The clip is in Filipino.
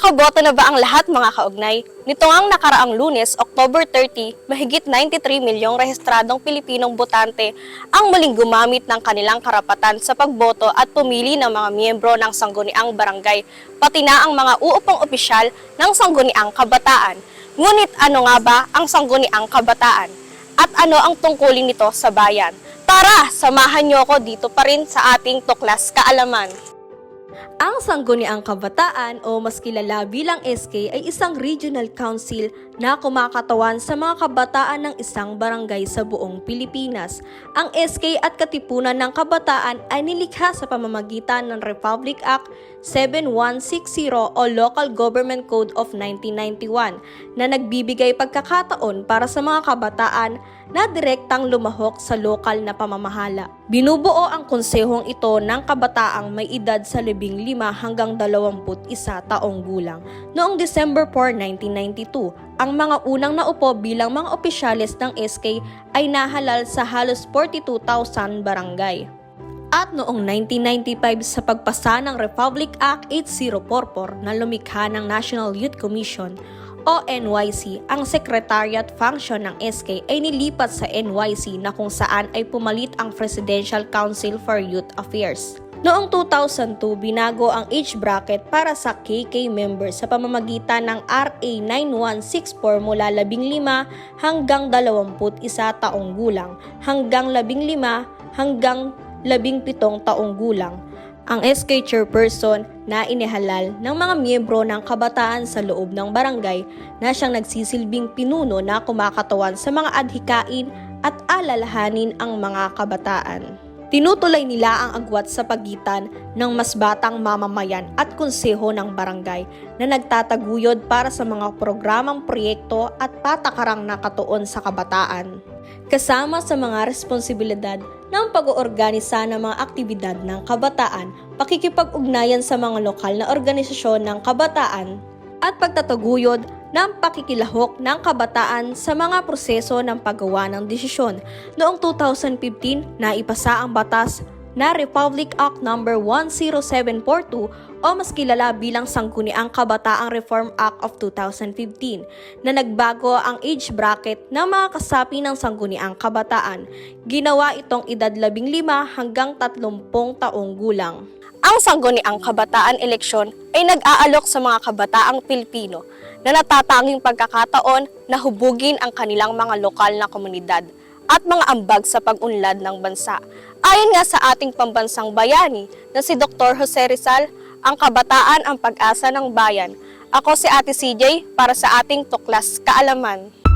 Nakaboto na ba ang lahat mga kaugnay? Nito ngang nakaraang Lunes, October 30, mahigit 93 milyong rehistradong Pilipinong botante ang muling gumamit ng kanilang karapatan sa pagboto at pumili ng mga miyembro ng sangguniang barangay, pati na ang mga uupong opisyal ng sangguniang kabataan. Ngunit ano nga ba ang sangguniang kabataan? At ano ang tungkulin nito sa bayan? Tara, samahan niyo ako dito pa rin sa ating Tuklas Kaalaman. Ang Sangguniang Kabataan o mas kilala bilang SK ay isang regional council na kumakatawan sa mga kabataan ng isang barangay sa buong Pilipinas. Ang SK at Katipunan ng Kabataan ay nilikha sa pamamagitan ng Republic Act 7160 o Local Government Code of 1991 na nagbibigay pagkakataon para sa mga kabataan na direktang lumahok sa lokal na pamamahala. Binubuo ang konsehong ito ng kabataang may edad sa 15 hanggang 21 taong gulang. Noong December 4, 1992, ang mga unang naupo bilang mga opisyales ng SK ay nahalal sa halos 42,000 barangay. At noong 1995 sa pagpasa ng Republic Act 8044 na lumikha ng National Youth Commission o NYC, ang secretariat function ng SK ay nilipat sa NYC na kung saan ay pumalit ang Presidential Council for Youth Affairs. Noong 2002, binago ang age bracket para sa KK members sa pamamagitan ng RA 9164 mula 15 hanggang 21 taong gulang hanggang 15 hanggang 17 taong gulang. Ang SK chairperson na inihalal ng mga miyembro ng kabataan sa loob ng barangay na siyang nagsisilbing pinuno na kumakatawan sa mga adhikain at alalahanin ang mga kabataan. Tinutulay nila ang agwat sa pagitan ng mas batang mamamayan at konseho ng barangay na nagtataguyod para sa mga programang proyekto at patakarang nakatuon sa kabataan. Kasama sa mga responsibilidad ng pag-oorganisa ng mga aktibidad ng kabataan, pakikipag-ugnayan sa mga lokal na organisasyon ng kabataan, at pagtataguyod ng pakikilahok ng kabataan sa mga proseso ng paggawa ng desisyon. Noong 2015, naipasa ang batas na Republic Act No. 10742 o mas kilala bilang Sangguniang Kabataang Reform Act of 2015 na nagbago ang age bracket ng mga kasapi ng Sangguniang Kabataan. Ginawa itong edad 15 hanggang 30 taong gulang. Ang Sangguniang Kabataan eleksyon ay nag-aalok sa mga kabataang Pilipino na natatanging pagkakataon na hubugin ang kanilang mga lokal na komunidad at mga ambag sa pag-unlad ng bansa. Ayon nga sa ating pambansang bayani na si Dr. Jose Rizal, ang kabataan ang pag-asa ng bayan. Ako si Ate CJ para sa ating Tuklas Kaalaman.